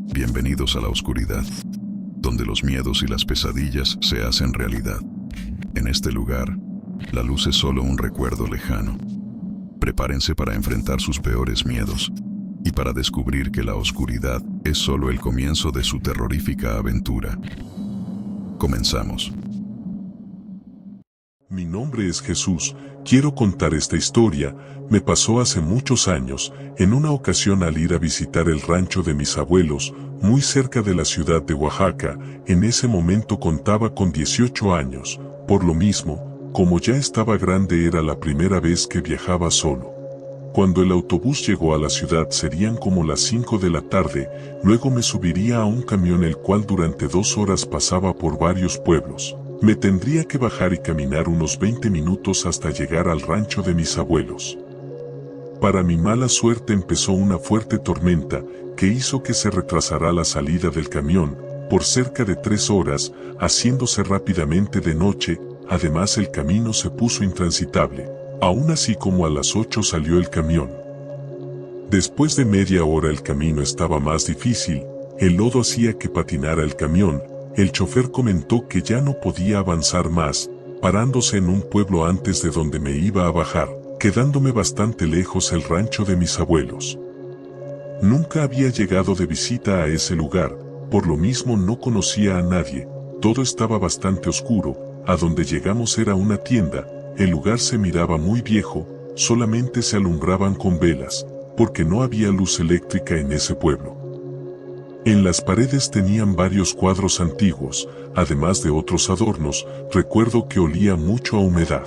Bienvenidos a la oscuridad, donde los miedos y las pesadillas se hacen realidad. En este lugar, la luz es solo un recuerdo lejano. Prepárense para enfrentar sus peores miedos y para descubrir que la oscuridad es solo el comienzo de su terrorífica aventura. Comenzamos. Mi nombre es Jesús. Quiero contar esta historia. Me pasó hace muchos años, en una ocasión al ir a visitar el rancho de mis abuelos, muy cerca de la ciudad de Oaxaca. En ese momento contaba con 18 años. Por lo mismo, como ya estaba grande, era la primera vez que viajaba solo. Cuando el autobús llegó a la ciudad serían como las 5 de la tarde, luego me subiría a un camión el cual durante 2 horas pasaba por varios pueblos. Me tendría que bajar y caminar unos 20 minutos hasta llegar al rancho de mis abuelos. Para mi mala suerte empezó una fuerte tormenta que hizo que se retrasara la salida del camión por cerca de 3 horas, haciéndose rápidamente de noche. Además el camino se puso intransitable. Aún así, como a las 8 salió el camión. Después de media hora el camino estaba más difícil, el lodo hacía que patinara el camión. El chofer comentó que ya no podía avanzar más, parándose en un pueblo antes de donde me iba a bajar, quedándome bastante lejos el rancho de mis abuelos. Nunca había llegado de visita a ese lugar, por lo mismo no conocía a nadie, todo estaba bastante oscuro. A donde llegamos era una tienda. El lugar se miraba muy viejo, solamente se alumbraban con velas, porque no había luz eléctrica en ese pueblo. En las paredes tenían varios cuadros antiguos, además de otros adornos. Recuerdo que olía mucho a humedad.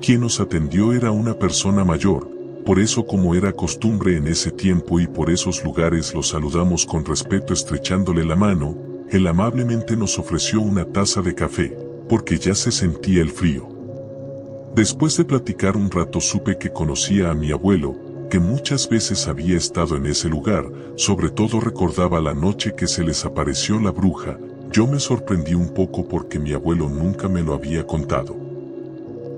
Quien nos atendió era una persona mayor, por eso, como era costumbre en ese tiempo y por esos lugares, lo saludamos con respeto estrechándole la mano. Él amablemente nos ofreció una taza de café, porque ya se sentía el frío. Después de platicar un rato supe que conocía a mi abuelo, que muchas veces había estado en ese lugar. Sobre todo recordaba la noche que se les apareció la bruja. Yo me sorprendí un poco porque mi abuelo nunca me lo había contado.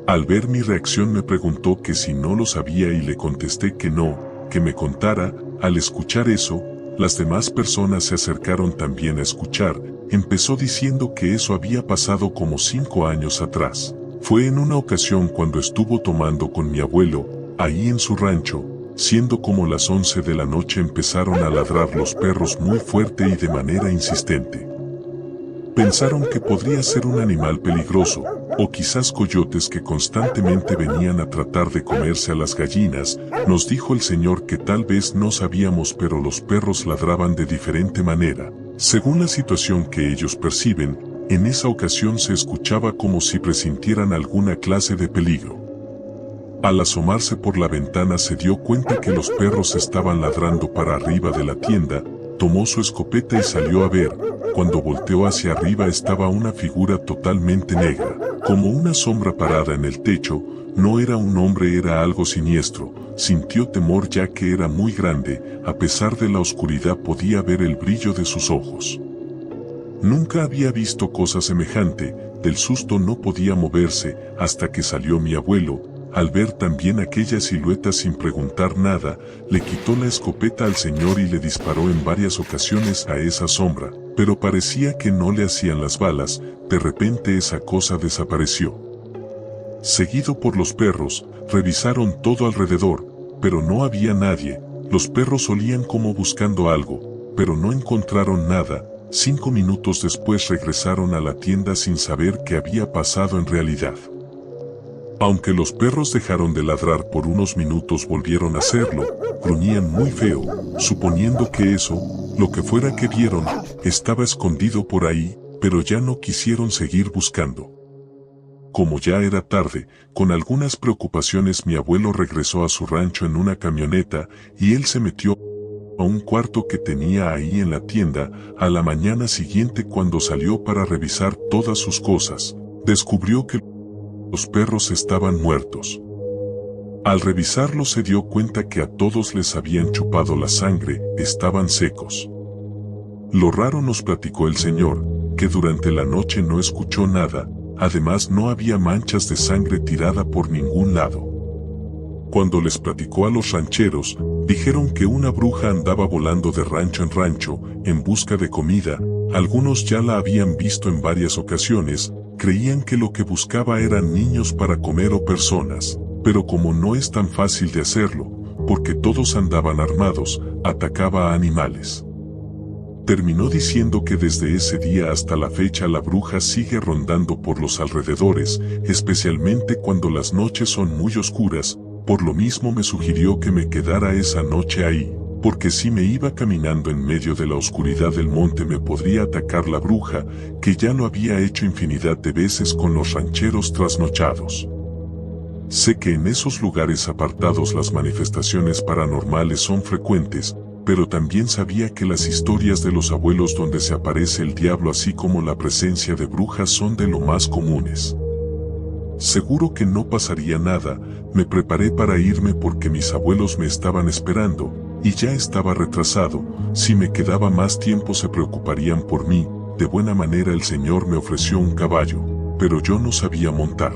Al ver mi reacción me preguntó que si no lo sabía y le contesté que no, que me contara. Al escuchar eso, las demás personas se acercaron también a escuchar. Empezó diciendo que eso había pasado como 5 años atrás. Fue en una ocasión cuando estuvo tomando con mi abuelo, ahí en su rancho. Siendo como las 11 de la noche empezaron a ladrar los perros muy fuerte y de manera insistente. Pensaron que podría ser un animal peligroso, o quizás coyotes que constantemente venían a tratar de comerse a las gallinas. Nos dijo el señor que tal vez no sabíamos, pero los perros ladraban de diferente manera, según la situación que ellos perciben. En esa ocasión se escuchaba como si presintieran alguna clase de peligro. Al asomarse por la ventana se dio cuenta que los perros estaban ladrando para arriba de la tienda. Tomó su escopeta y salió a ver. Cuando volteó hacia arriba estaba una figura totalmente negra, como una sombra parada en el techo. No era un hombre, era algo siniestro. Sintió temor ya que era muy grande. A pesar de la oscuridad podía ver el brillo de sus ojos. Nunca había visto cosa semejante. Del susto no podía moverse, hasta que salió mi abuelo. Al ver también aquella silueta, sin preguntar nada, le quitó la escopeta al señor y le disparó en varias ocasiones a esa sombra, pero parecía que no le hacían las balas. De repente esa cosa desapareció. Seguido por los perros, revisaron todo alrededor, pero no había nadie. Los perros olían como buscando algo, pero no encontraron nada. 5 minutos después regresaron a la tienda sin saber qué había pasado en realidad. Aunque los perros dejaron de ladrar por unos minutos, volvieron a hacerlo. Gruñían muy feo, suponiendo que eso, lo que fuera que vieron, estaba escondido por ahí, pero ya no quisieron seguir buscando. Como ya era tarde, con algunas preocupaciones mi abuelo regresó a su rancho en una camioneta, y él se metió a un cuarto que tenía ahí en la tienda. A la mañana siguiente, cuando salió para revisar todas sus cosas, descubrió que los perros estaban muertos. Al revisarlos se dio cuenta que a todos les habían chupado la sangre, estaban secos. Lo raro, nos platicó el señor, que durante la noche no escuchó nada. Además no había manchas de sangre tirada por ningún lado. Cuando les platicó a los rancheros, dijeron que una bruja andaba volando de rancho en rancho, en busca de comida. Algunos ya la habían visto en varias ocasiones, creían que lo que buscaba eran niños para comer o personas, pero como no es tan fácil de hacerlo, porque todos andaban armados, atacaba a animales. Terminó diciendo que desde ese día hasta la fecha la bruja sigue rondando por los alrededores, especialmente cuando las noches son muy oscuras. Por lo mismo me sugirió que me quedara esa noche ahí, porque si me iba caminando en medio de la oscuridad del monte me podría atacar la bruja, que ya lo había hecho infinidad de veces con los rancheros trasnochados. Sé que en esos lugares apartados las manifestaciones paranormales son frecuentes, pero también sabía que las historias de los abuelos donde se aparece el diablo así como la presencia de brujas son de lo más comunes. Seguro que no pasaría nada, me preparé para irme porque mis abuelos me estaban esperando, y ya estaba retrasado, si me quedaba más tiempo se preocuparían por mí. De buena manera el señor me ofreció un caballo, pero yo no sabía montar.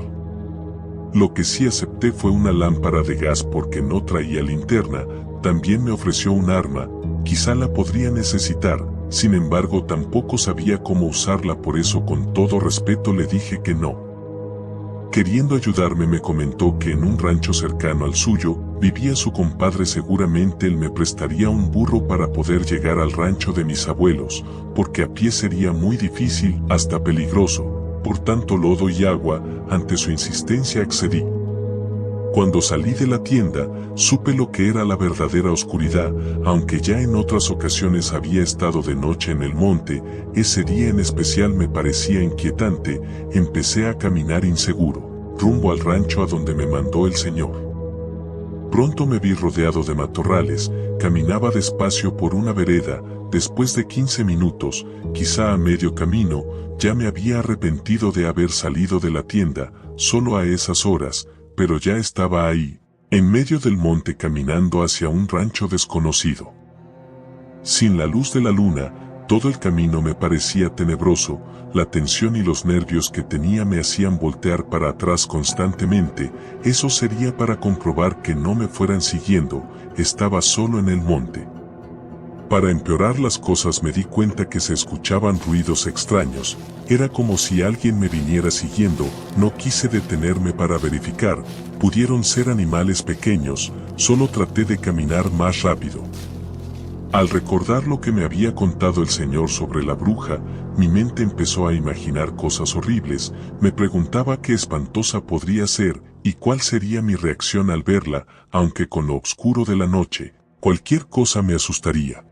Lo que sí acepté fue una lámpara de gas porque no traía linterna. También me ofreció un arma, quizá la podría necesitar, sin embargo tampoco sabía cómo usarla, por eso con todo respeto le dije que no. Queriendo ayudarme me comentó que en un rancho cercano al suyo vivía su compadre, seguramente él me prestaría un burro para poder llegar al rancho de mis abuelos, porque a pie sería muy difícil, hasta peligroso, por tanto lodo y agua. Ante su insistencia accedí. Cuando salí de la tienda, supe lo que era la verdadera oscuridad, aunque ya en otras ocasiones había estado de noche en el monte, ese día en especial me parecía inquietante. Empecé a caminar inseguro, rumbo al rancho a donde me mandó el señor. Pronto me vi rodeado de matorrales, caminaba despacio por una vereda. Después de 15 minutos, quizá a medio camino, ya me había arrepentido de haber salido de la tienda, solo a esas horas, pero ya estaba ahí, en medio del monte caminando hacia un rancho desconocido. Sin la luz de la luna, todo el camino me parecía tenebroso, la tensión y los nervios que tenía me hacían voltear para atrás constantemente. Eso sería para comprobar que no me fueran siguiendo, estaba solo en el monte. Para empeorar las cosas me di cuenta que se escuchaban ruidos extraños, era como si alguien me viniera siguiendo. No quise detenerme para verificar, pudieron ser animales pequeños, solo traté de caminar más rápido. Al recordar lo que me había contado el señor sobre la bruja, mi mente empezó a imaginar cosas horribles. Me preguntaba qué espantosa podría ser y cuál sería mi reacción al verla, aunque con lo oscuro de la noche, cualquier cosa me asustaría.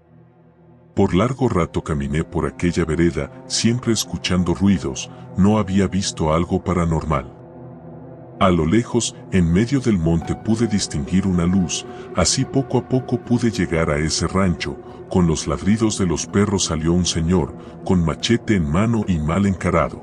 Por largo rato caminé por aquella vereda, siempre escuchando ruidos. No había visto algo paranormal. A lo lejos, en medio del monte pude distinguir una luz, así poco a poco pude llegar a ese rancho. Con los ladridos de los perros salió un señor, con machete en mano y mal encarado.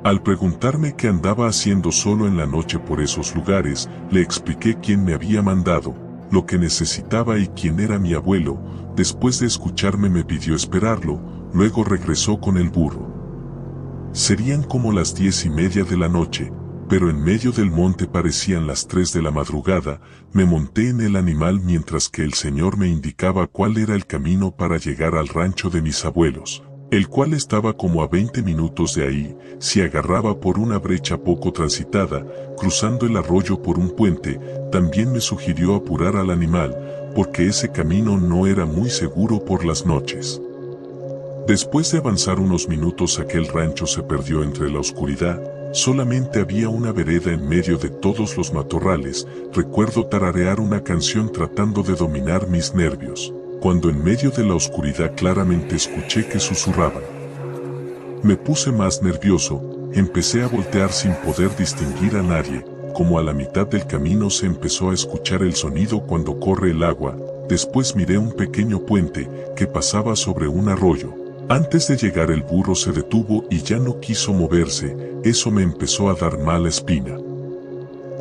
Al preguntarme qué andaba haciendo solo en la noche por esos lugares, le expliqué quién me había mandado, lo que necesitaba y quién era mi abuelo. Después de escucharme me pidió esperarlo, luego regresó con el burro. Serían como las 10:30 de la noche, pero en medio del monte parecían las 3 de la madrugada. Me monté en el animal mientras que el señor me indicaba cuál era el camino para llegar al rancho de mis abuelos, el cual estaba como a 20 minutos de ahí. Si agarraba por una brecha poco transitada, cruzando el arroyo por un puente. También me sugirió apurar al animal, porque ese camino no era muy seguro por las noches. Después de avanzar unos minutos aquel rancho se perdió entre la oscuridad, solamente había una vereda en medio de todos los matorrales. Recuerdo tararear una canción tratando de dominar mis nervios, cuando en medio de la oscuridad claramente escuché que susurraban. Me puse más nervioso, empecé a voltear sin poder distinguir a nadie. Como a la mitad del camino se empezó a escuchar el sonido cuando corre el agua. Después miré un pequeño puente que pasaba sobre un arroyo. Antes de llegar el burro se detuvo y ya no quiso moverse. Eso me empezó a dar mala espina.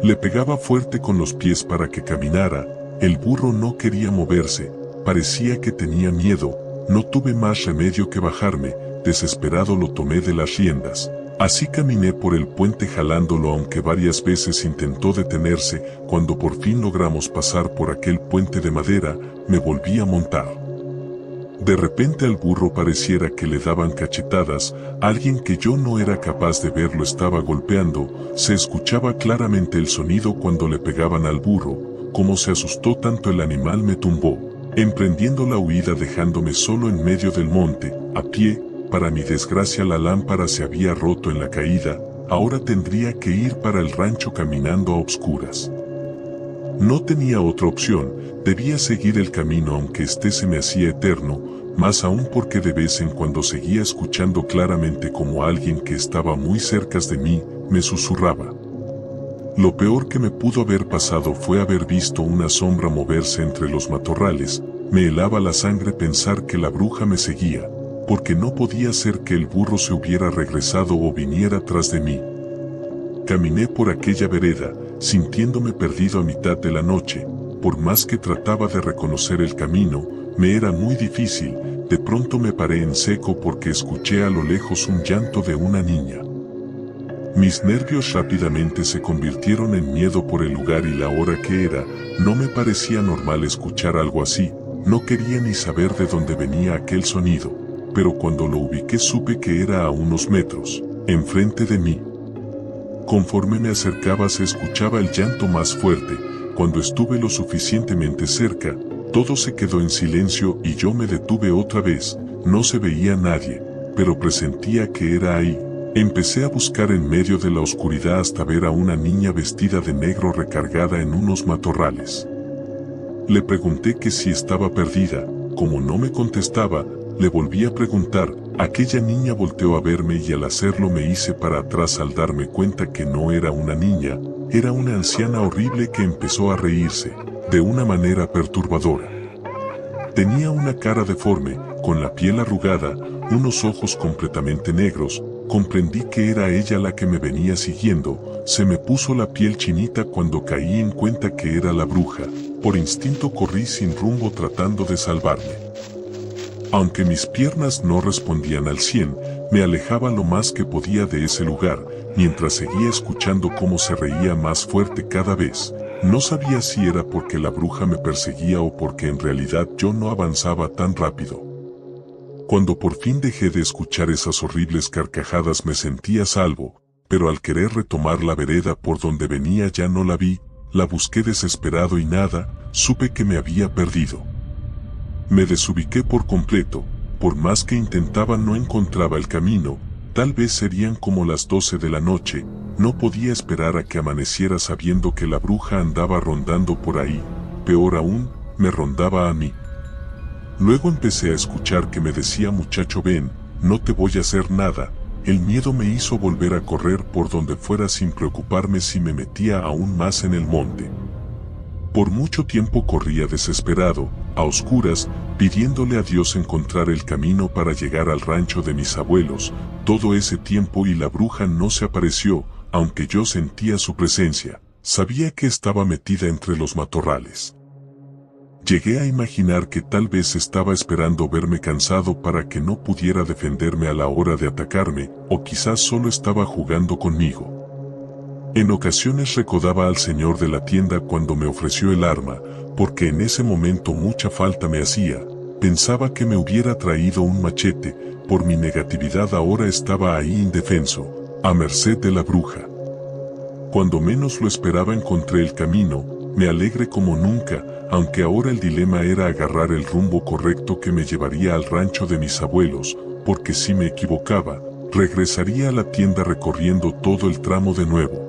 Le pegaba fuerte con los pies para que caminara. El burro no quería moverse, parecía que tenía miedo. No tuve más remedio que bajarme. Desesperado lo tomé de las riendas. Así caminé por el puente jalándolo, aunque varias veces intentó detenerse. Cuando por fin logramos pasar por aquel puente de madera, me volví a montar. De repente al burro pareciera que le daban cachetadas, alguien que yo no era capaz de ver lo estaba golpeando. Se escuchaba claramente el sonido cuando le pegaban al burro. Como se asustó tanto el animal, me tumbó, emprendiendo la huida dejándome solo en medio del monte, a pie. Para mi desgracia la lámpara se había roto en la caída, ahora tendría que ir para el rancho caminando a obscuras. No tenía otra opción, debía seguir el camino aunque este se me hacía eterno, más aún porque de vez en cuando seguía escuchando claramente como alguien que estaba muy cerca de mí, me susurraba. Lo peor que me pudo haber pasado fue haber visto una sombra moverse entre los matorrales. Me helaba la sangre pensar que la bruja me seguía, porque no podía ser que el burro se hubiera regresado o viniera tras de mí. Caminé por aquella vereda, sintiéndome perdido a mitad de la noche. Por más que trataba de reconocer el camino, me era muy difícil. De pronto me paré en seco porque escuché a lo lejos un llanto de una niña. Mis nervios rápidamente se convirtieron en miedo por el lugar y la hora que era. No me parecía normal escuchar algo así. No quería ni saber de dónde venía aquel sonido, pero cuando lo ubiqué supe que era a unos metros, enfrente de mí. Conforme me acercaba se escuchaba el llanto más fuerte. Cuando estuve lo suficientemente cerca, todo se quedó en silencio y yo me detuve otra vez. No se veía nadie, pero presentía que era ahí. Empecé a buscar en medio de la oscuridad hasta ver a una niña vestida de negro recargada en unos matorrales. Le pregunté que si estaba perdida. Como no me contestaba, le volví a preguntar. Aquella niña volteó a verme y al hacerlo me hice para atrás al darme cuenta que no era una niña, era una anciana horrible que empezó a reírse, de una manera perturbadora. Tenía una cara deforme, con la piel arrugada, unos ojos completamente negros. Comprendí que era ella la que me venía siguiendo. Se me puso la piel chinita cuando caí en cuenta que era la bruja. Por instinto corrí sin rumbo tratando de salvarme. Aunque mis piernas no respondían al 100, me alejaba lo más que podía de ese lugar, mientras seguía escuchando cómo se reía más fuerte cada vez. No sabía si era porque la bruja me perseguía o porque en realidad yo no avanzaba tan rápido. Cuando por fin dejé de escuchar esas horribles carcajadas me sentí a salvo, pero al querer retomar la vereda por donde venía ya no la vi, la busqué desesperado y nada, supe que me había perdido. Me desubiqué por completo, por más que intentaba no encontraba el camino. Tal vez serían como las 12 de la noche, no podía esperar a que amaneciera sabiendo que la bruja andaba rondando por ahí, peor aún, me rondaba a mí. Luego empecé a escuchar que me decía muchacho ven, no te voy a hacer nada. El miedo me hizo volver a correr por donde fuera sin preocuparme si me metía aún más en el monte. Por mucho tiempo corría desesperado, a oscuras, pidiéndole a Dios encontrar el camino para llegar al rancho de mis abuelos. Todo ese tiempo y la bruja no se apareció, aunque yo sentía su presencia. Sabía que estaba metida entre los matorrales. Llegué a imaginar que tal vez estaba esperando verme cansado para que no pudiera defenderme a la hora de atacarme, o quizás solo estaba jugando conmigo. En ocasiones recordaba al señor de la tienda cuando me ofreció el arma, porque en ese momento mucha falta me hacía. Pensaba que me hubiera traído un machete. Por mi negatividad ahora estaba ahí indefenso, a merced de la bruja. Cuando menos lo esperaba encontré el camino, me alegré como nunca, aunque ahora el dilema era agarrar el rumbo correcto que me llevaría al rancho de mis abuelos, porque si me equivocaba, regresaría a la tienda recorriendo todo el tramo de nuevo.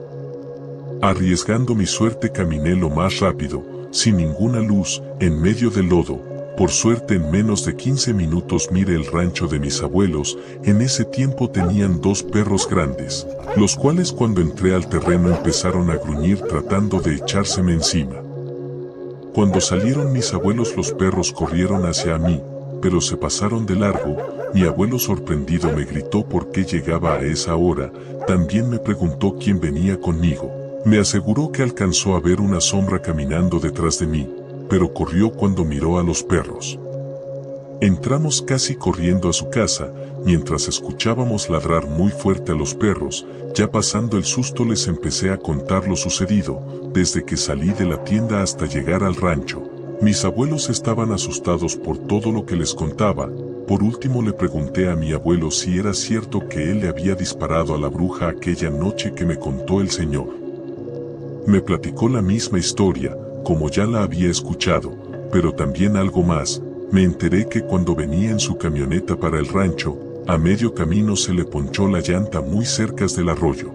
Arriesgando mi suerte caminé lo más rápido, sin ninguna luz, en medio del lodo. Por suerte en menos de 15 minutos miré el rancho de mis abuelos. En ese tiempo tenían 2 perros grandes, los cuales cuando entré al terreno empezaron a gruñir tratando de echárseme encima. Cuando salieron mis abuelos los perros corrieron hacia mí, pero se pasaron de largo. Mi abuelo sorprendido me gritó por qué llegaba a esa hora. También me preguntó quién venía conmigo. Me aseguró que alcanzó a ver una sombra caminando detrás de mí, pero corrió cuando miró a los perros. Entramos casi corriendo a su casa, mientras escuchábamos ladrar muy fuerte a los perros. Ya pasando el susto les empecé a contar lo sucedido, desde que salí de la tienda hasta llegar al rancho. Mis abuelos estaban asustados por todo lo que les contaba. Por último le pregunté a mi abuelo si era cierto que él le había disparado a la bruja aquella noche que me contó el señor. Me platicó la misma historia, como ya la había escuchado, pero también algo más. Me enteré que cuando venía en su camioneta para el rancho, a medio camino se le ponchó la llanta muy cerca del arroyo.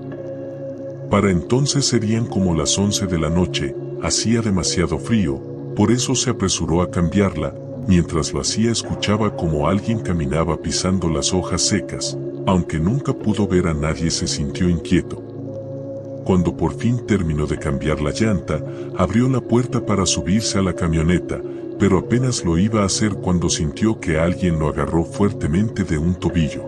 Para entonces serían como las 11 de la noche, hacía demasiado frío, por eso se apresuró a cambiarla. Mientras lo hacía escuchaba como alguien caminaba pisando las hojas secas, aunque nunca pudo ver a nadie se sintió inquieto. Cuando por fin terminó de cambiar la llanta, abrió la puerta para subirse a la camioneta, pero apenas lo iba a hacer cuando sintió que alguien lo agarró fuertemente de un tobillo.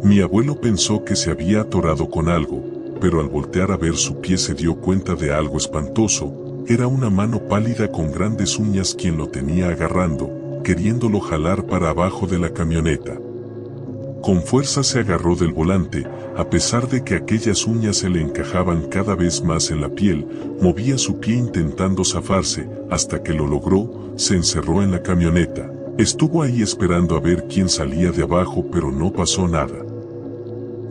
Mi abuelo pensó que se había atorado con algo, pero al voltear a ver su pie se dio cuenta de algo espantoso. Era una mano pálida con grandes uñas quien lo tenía agarrando, queriéndolo jalar para abajo de la camioneta. Con fuerza se agarró del volante, a pesar de que aquellas uñas se le encajaban cada vez más en la piel, movía su pie intentando zafarse, hasta que lo logró, se encerró en la camioneta. Estuvo ahí esperando a ver quién salía de abajo, pero no pasó nada.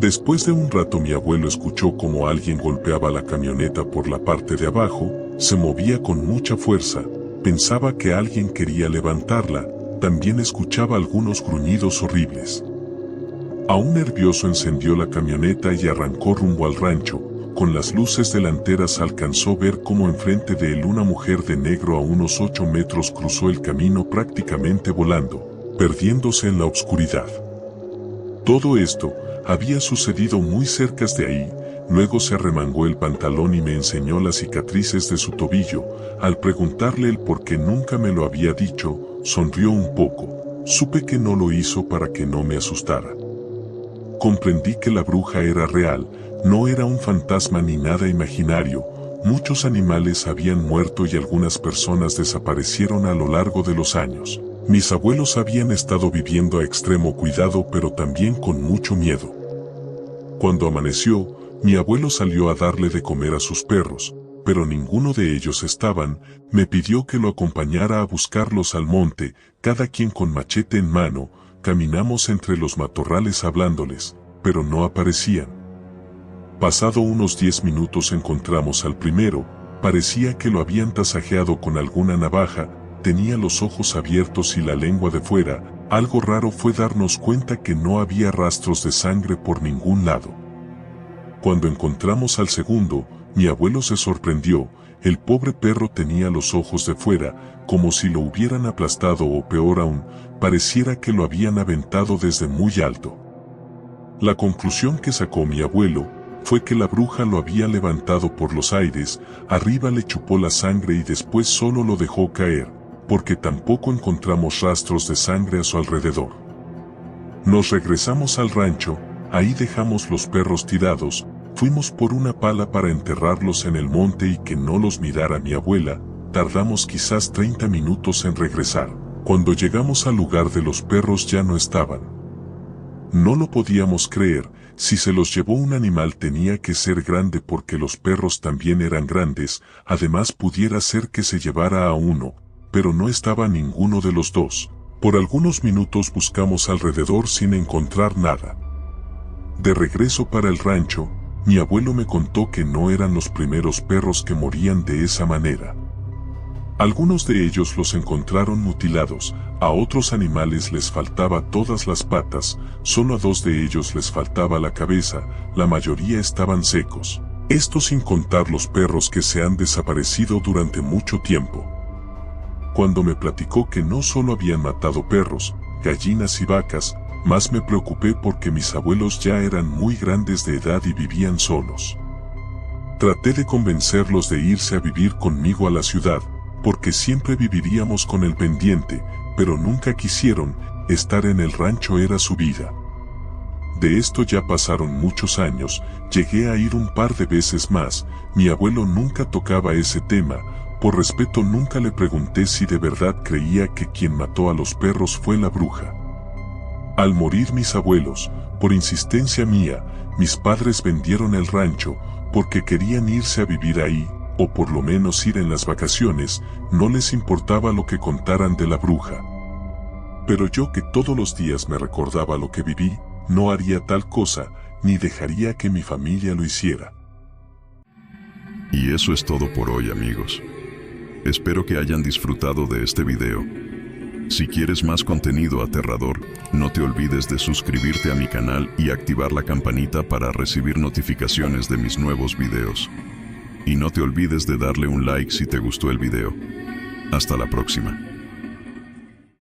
Después de un rato mi abuelo escuchó como alguien golpeaba la camioneta por la parte de abajo, se movía con mucha fuerza, pensaba que alguien quería levantarla, también escuchaba algunos gruñidos horribles. Aún nervioso encendió la camioneta y arrancó rumbo al rancho. Con las luces delanteras alcanzó ver cómo enfrente de él una mujer de negro a unos 8 metros cruzó el camino prácticamente volando, perdiéndose en la oscuridad. Todo esto había sucedido muy cerca de ahí. Luego se arremangó el pantalón y me enseñó las cicatrices de su tobillo. Al preguntarle el por qué nunca me lo había dicho, sonrió un poco. Supe que no lo hizo para que no me asustara. Comprendí que la bruja era real, no era un fantasma ni nada imaginario. Muchos animales habían muerto y algunas personas desaparecieron a lo largo de los años. Mis abuelos habían estado viviendo a extremo cuidado, pero también con mucho miedo. Cuando amaneció, mi abuelo salió a darle de comer a sus perros, pero ninguno de ellos estaban. Me pidió que lo acompañara a buscarlos al monte, cada quien con machete en mano. Caminamos entre los matorrales hablándoles, pero no aparecían. Pasado unos 10 minutos encontramos al primero. Parecía que lo habían tasajeado con alguna navaja, tenía los ojos abiertos y la lengua de fuera. Algo raro fue darnos cuenta que no había rastros de sangre por ningún lado. Cuando encontramos al segundo, mi abuelo se sorprendió. El pobre perro tenía los ojos de fuera, como si lo hubieran aplastado o peor aún, pareciera que lo habían aventado desde muy alto. La conclusión que sacó mi abuelo fue que la bruja lo había levantado por los aires, arriba le chupó la sangre y después solo lo dejó caer, porque tampoco encontramos rastros de sangre a su alrededor. Nos regresamos al rancho, ahí dejamos los perros tirados. Fuimos por una pala para enterrarlos en el monte y que no los mirara mi abuela. Tardamos quizás 30 minutos en regresar. Cuando llegamos al lugar de los perros ya no estaban. No lo podíamos creer. Si se los llevó un animal tenía que ser grande porque los perros también eran grandes. Además pudiera ser que se llevara a uno, pero no estaba ninguno de los dos. Por algunos minutos buscamos alrededor sin encontrar nada. De regreso para el rancho, mi abuelo me contó que no eran los primeros perros que morían de esa manera. Algunos de ellos los encontraron mutilados, a otros animales les faltaba todas las patas, solo a 2 de ellos les faltaba la cabeza, la mayoría estaban secos. Esto sin contar los perros que se han desaparecido durante mucho tiempo. Cuando me platicó que no solo habían matado perros, gallinas y vacas, más me preocupé porque mis abuelos ya eran muy grandes de edad y vivían solos. Traté de convencerlos de irse a vivir conmigo a la ciudad, porque siempre viviríamos con el pendiente, pero nunca quisieron. Estar en el rancho era su vida. De esto ya pasaron muchos años, llegué a ir un par de veces más. Mi abuelo nunca tocaba ese tema, Por respeto nunca le pregunté si de verdad creía que quien mató a los perros fue la bruja. Al morir mis abuelos, por insistencia mía, mis padres vendieron el rancho porque querían irse a vivir ahí, o por lo menos ir en las vacaciones, no les importaba lo que contaran de la bruja. Pero yo que todos los días me recordaba lo que viví, no haría tal cosa, ni dejaría que mi familia lo hiciera. Y eso es todo por hoy, amigos. Espero que hayan disfrutado de este video. Si quieres más contenido aterrador, no te olvides de suscribirte a mi canal y activar la campanita para recibir notificaciones de mis nuevos videos. Y no te olvides de darle un like si te gustó el video. Hasta la próxima.